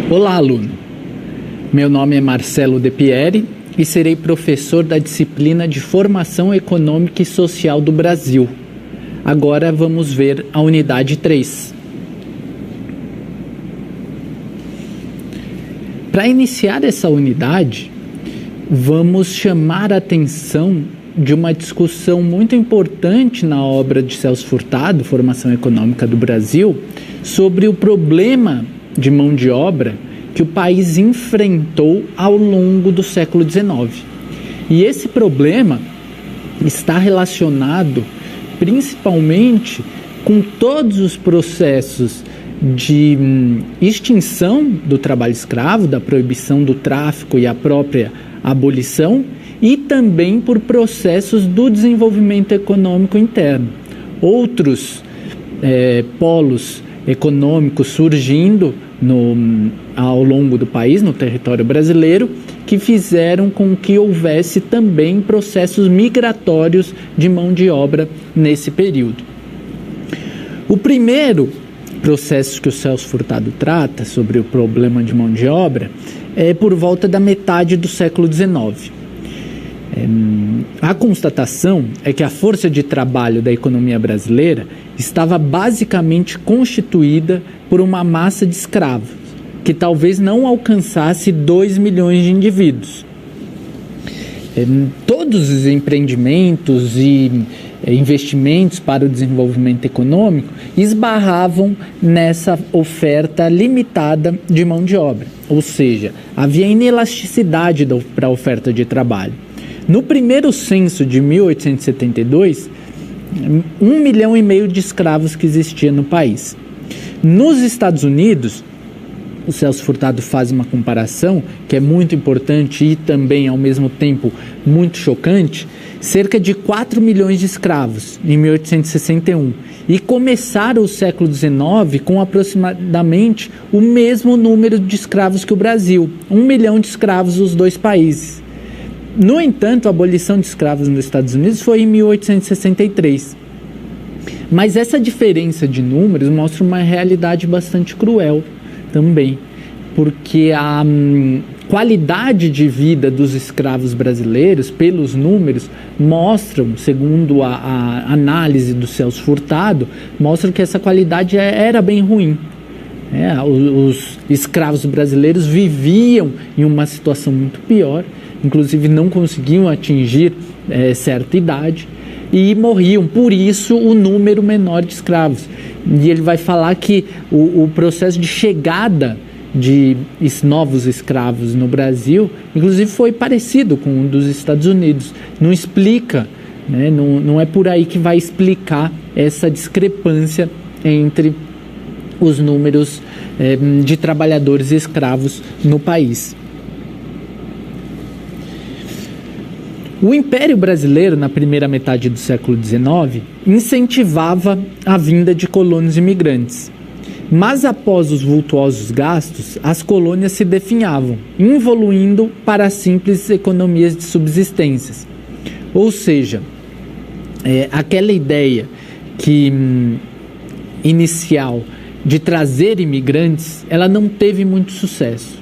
Olá, aluno! Meu nome é Marcelo De Pieri e serei professor da disciplina de Formação Econômica e Social do Brasil. Agora vamos ver a unidade 3. Para iniciar essa unidade, vamos chamar a atenção de uma discussão muito importante na obra de Celso Furtado, Formação Econômica do Brasil, sobre o problema de mão de obra que o país enfrentou ao longo do século XIX. E esse problema está relacionado principalmente com todos os processos de extinção do trabalho escravo, da proibição do tráfico e a própria abolição, e também por processos do desenvolvimento econômico interno. Outros polos econômicos surgindo ao longo do país, no território brasileiro, que fizeram com que houvesse também processos migratórios de mão de obra nesse período. O primeiro processo que o Celso Furtado trata sobre o problema de mão de obra é por volta da metade do século XIX. A constatação é que a força de trabalho da economia brasileira estava basicamente constituída por uma massa de escravos, que talvez não alcançasse 2 milhões de indivíduos. Todos os empreendimentos e investimentos para o desenvolvimento econômico esbarravam nessa oferta limitada de mão de obra, ou seja, havia inelasticidade para a oferta de trabalho. No primeiro censo de 1872, 1,5 milhão de escravos que existia no país. Nos Estados Unidos, o Celso Furtado faz uma comparação que é muito importante e também, ao mesmo tempo, muito chocante: cerca de 4 milhões de escravos em 1861. E começaram o século XIX com aproximadamente o mesmo número de escravos que o Brasil, 1 milhão de escravos nos dois países. No entanto, a abolição de escravos nos Estados Unidos foi em 1863. Mas essa diferença de números mostra uma realidade bastante cruel também, porque a qualidade de vida dos escravos brasileiros, pelos números, mostram, segundo a análise do Celso Furtado, mostram que essa qualidade era bem ruim. Os escravos brasileiros viviam em uma situação muito pior, inclusive não conseguiam atingir certa idade e morriam, por isso o número menor de escravos. E ele vai falar que o processo de chegada de novos escravos no Brasil, inclusive, foi parecido com o dos Estados Unidos. Não explica, né? Não é por aí que vai explicar essa discrepância entre os números de trabalhadores escravos no país. O Império Brasileiro, na primeira metade do século XIX, incentivava a vinda de colonos imigrantes. Mas após os vultuosos gastos, as colônias se definhavam, evoluindo para simples economias de subsistência. Ou seja, aquela ideia inicial de trazer imigrantes, ela não teve muito sucesso.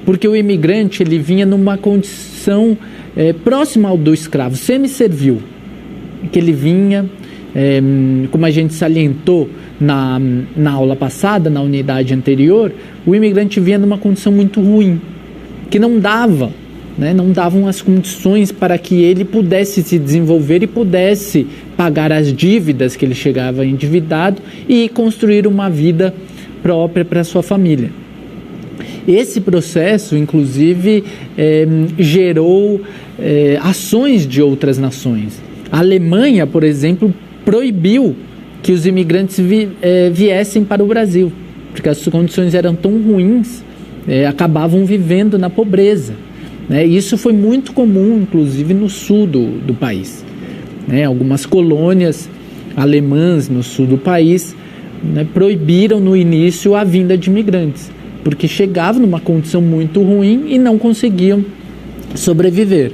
Porque o imigrante ele vinha numa condição próxima ao do escravo, semi-servil, que ele vinha, como a gente salientou na aula passada, na unidade anterior, o imigrante vinha numa condição muito ruim, que não davam as condições para que ele pudesse se desenvolver e pudesse pagar as dívidas que ele chegava endividado e construir uma vida própria para sua família. Esse processo, inclusive, gerou ações de outras nações. A Alemanha, por exemplo, proibiu que os imigrantes viessem para o Brasil, porque as condições eram tão ruins, acabavam vivendo na pobreza. Isso foi muito comum, inclusive, no sul do país. Algumas colônias alemãs no sul do país proibiram no início a vinda de imigrantes, porque chegavam numa condição muito ruim e não conseguiam sobreviver.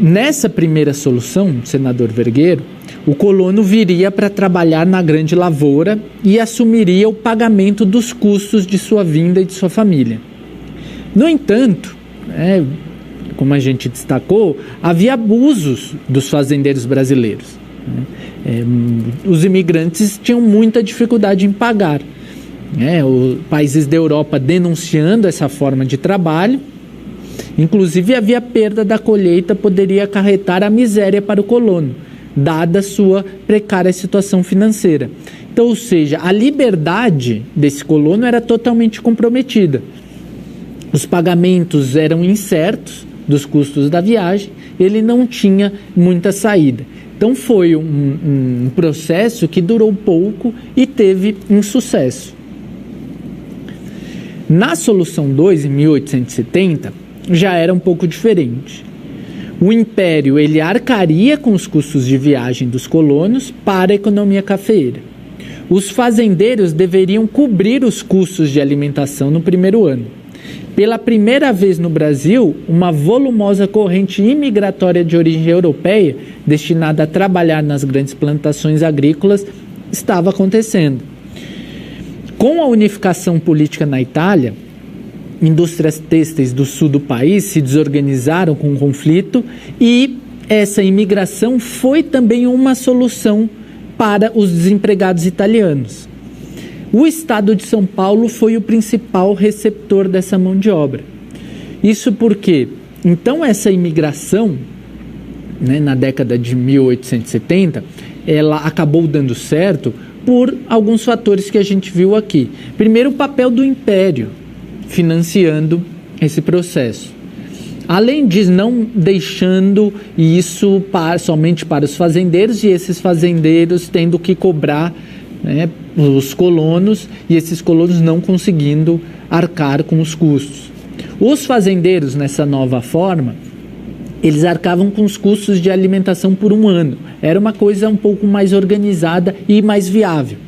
Nessa primeira solução, senador Vergueiro, o colono viria para trabalhar na grande lavoura e assumiria o pagamento dos custos de sua vinda e de sua família. No entanto, como a gente destacou, havia abusos dos fazendeiros brasileiros. Os imigrantes tinham muita dificuldade em pagar. Os países da Europa denunciando essa forma de trabalho. Inclusive, havia perda da colheita, poderia acarretar a miséria para o colono, dada a sua precária situação financeira. Então, ou seja, a liberdade desse colono era totalmente comprometida. Os pagamentos eram incertos dos custos da viagem, ele não tinha muita saída. Então, foi um processo que durou pouco e teve insucesso. Na Solução 2, em 1870, já era um pouco diferente. O Império ele arcaria com os custos de viagem dos colonos para a economia cafeeira. Os fazendeiros deveriam cobrir os custos de alimentação no primeiro ano. Pela primeira vez no Brasil, uma volumosa corrente imigratória de origem europeia, destinada a trabalhar nas grandes plantações agrícolas, estava acontecendo. Com a unificação política na Itália, indústrias têxteis do sul do país se desorganizaram com o conflito e essa imigração foi também uma solução para os desempregados italianos. O estado de São Paulo foi o principal receptor dessa mão de obra. Isso porque, então, essa imigração, na década de 1870, ela acabou dando certo por alguns fatores que a gente viu aqui. Primeiro, o papel do Império financiando esse processo. Além disso, não deixando isso somente para os fazendeiros e esses fazendeiros tendo que cobrar os colonos e esses colonos não conseguindo arcar com os custos. Os fazendeiros, nessa nova forma, eles arcavam com os custos de alimentação por um ano. Era uma coisa um pouco mais organizada e mais viável.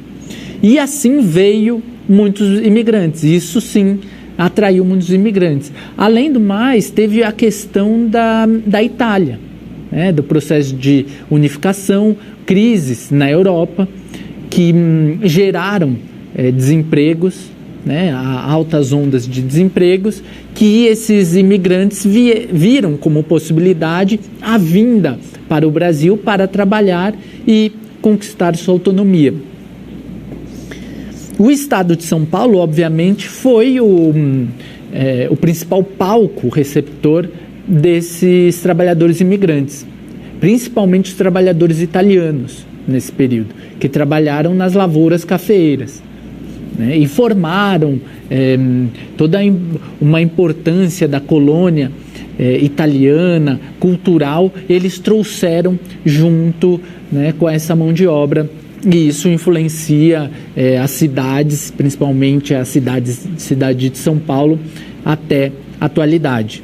E assim veio muitos imigrantes. Isso sim atraiu muitos imigrantes. Além do mais, teve a questão da Itália, do processo de unificação, crises na Europa, que geraram desempregos, altas ondas de desempregos, que esses imigrantes viram como possibilidade a vinda para o Brasil para trabalhar e conquistar sua autonomia. O estado de São Paulo, obviamente, foi o principal palco receptor desses trabalhadores imigrantes, principalmente os trabalhadores italianos nesse período, que trabalharam nas lavouras cafeeiras, e formaram toda uma importância da colônia italiana, cultural, eles trouxeram junto com essa mão de obra. E isso influencia as cidades, principalmente a cidade de São Paulo, até a atualidade.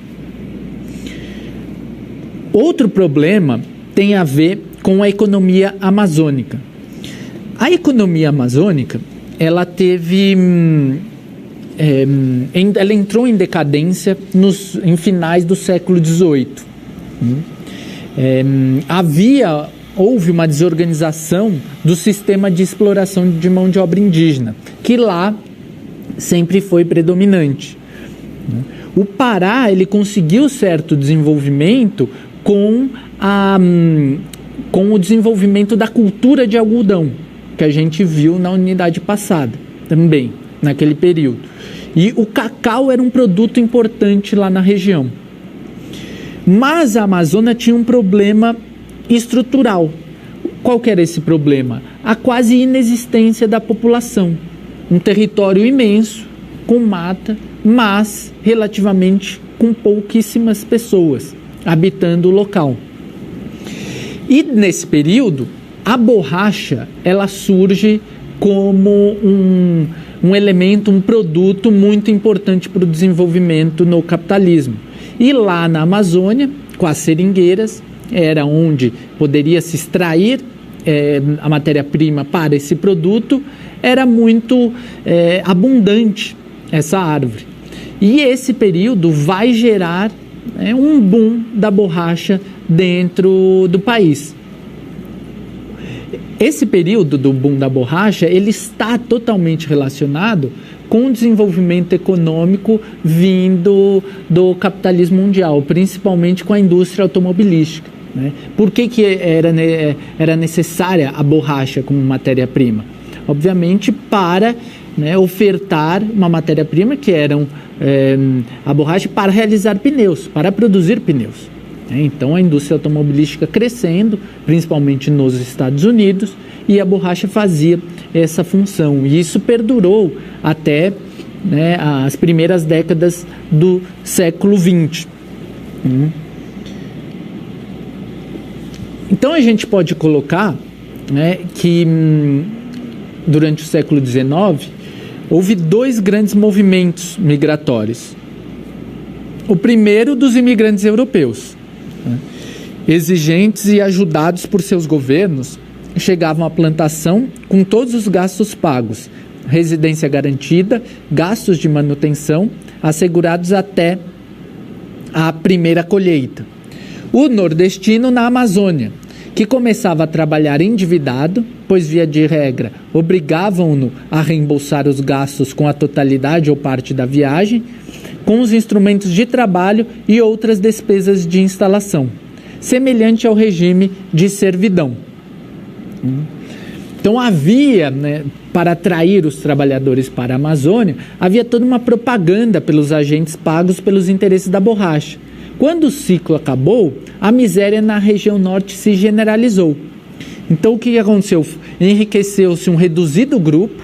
Outro problema tem a ver com a economia amazônica. A economia amazônica, ela ela entrou em decadência em finais do século XVIII. Houve uma desorganização do sistema de exploração de mão de obra indígena, que lá sempre foi predominante. O Pará ele conseguiu certo desenvolvimento com o desenvolvimento da cultura de algodão, que a gente viu na unidade passada, também, naquele período. E o cacau era um produto importante lá na região. Mas a Amazônia tinha um problema estrutural. Qual que era esse problema? A quase inexistência da população. Um território imenso, com mata, mas relativamente com pouquíssimas pessoas habitando o local. E nesse período, a borracha ela surge como um elemento, um produto muito importante para o desenvolvimento no capitalismo. E lá na Amazônia, com as seringueiras, era onde poderia se extrair a matéria-prima para esse produto, era muito abundante essa árvore. E esse período vai gerar um boom da borracha dentro do país. Esse período do boom da borracha, ele está totalmente relacionado com o desenvolvimento econômico vindo do capitalismo mundial, principalmente com a indústria automobilística, né? Por que era necessária a borracha como matéria-prima? Obviamente para, né, ofertar uma matéria-prima que eram a borracha para realizar pneus, para produzir pneus. Então a indústria automobilística crescendo, principalmente nos Estados Unidos, e a borracha fazia essa função. E isso perdurou até, né, as primeiras décadas do século XX. Então a gente pode colocar, né, que durante o século XIX houve dois grandes movimentos migratórios. O primeiro dos imigrantes europeus, né, exigentes e ajudados por seus governos, chegavam à plantação com todos os gastos pagos, residência garantida, gastos de manutenção assegurados até a primeira colheita. O nordestino na Amazônia, que começava a trabalhar endividado, pois via de regra obrigavam-no a reembolsar os gastos com a totalidade ou parte da viagem, com os instrumentos de trabalho e outras despesas de instalação, semelhante ao regime de servidão. Então havia, né, para atrair os trabalhadores para a Amazônia, havia toda uma propaganda pelos agentes pagos pelos interesses da borracha. Quando o ciclo acabou, a miséria na região norte se generalizou. Então o que aconteceu? Enriqueceu-se um reduzido grupo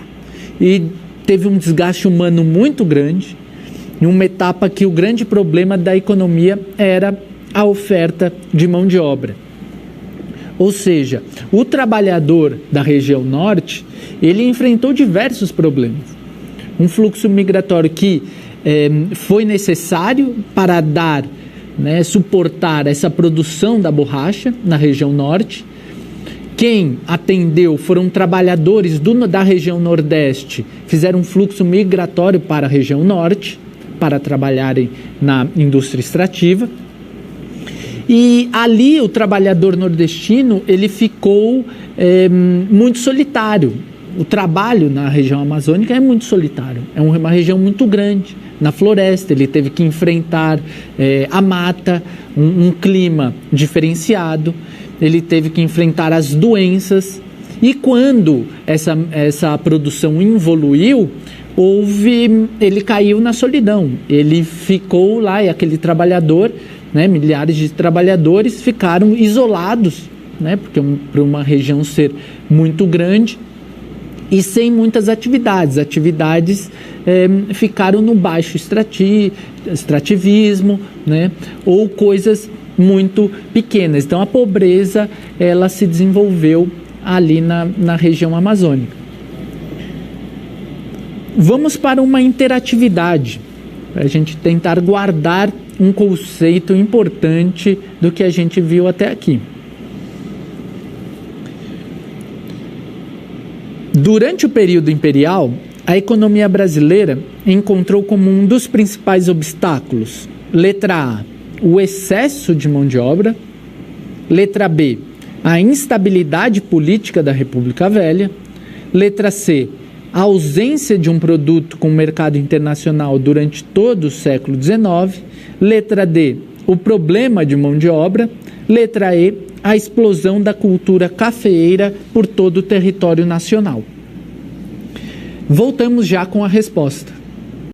e teve um desgaste humano muito grande, em uma etapa que o grande problema da economia era a oferta de mão de obra. Ou seja, o trabalhador da região norte, ele enfrentou diversos problemas. Um fluxo migratório que foi necessário para dar, né, suportar essa produção da borracha na região norte. Quem atendeu foram trabalhadores da região nordeste, fizeram um fluxo migratório para a região norte, para trabalharem na indústria extrativa. E ali o trabalhador nordestino, ele ficou muito solitário. O trabalho na região amazônica é muito solitário, é uma região muito grande. Na floresta, ele teve que enfrentar a mata, um clima diferenciado, ele teve que enfrentar as doenças. E quando essa produção evoluiu, ele caiu na solidão. Ele ficou lá, e aquele trabalhador, né, milhares de trabalhadores ficaram isolados, né, porque para uma região ser muito grande e sem muitas atividades. Atividades ficaram no baixo extrativismo, né, ou coisas muito pequenas. Então a pobreza, ela se desenvolveu ali na região amazônica. Vamos para uma interatividade, para a gente tentar guardar um conceito importante do que a gente viu até aqui. Durante o período imperial, a economia brasileira encontrou como um dos principais obstáculos: letra A, o excesso de mão de obra; letra B, a instabilidade política da República Velha; letra C, a ausência de um produto com mercado internacional durante todo o século XIX; letra D, o problema de mão de obra; letra E, a explosão da cultura cafeeira por todo o território nacional. Voltamos já com a resposta.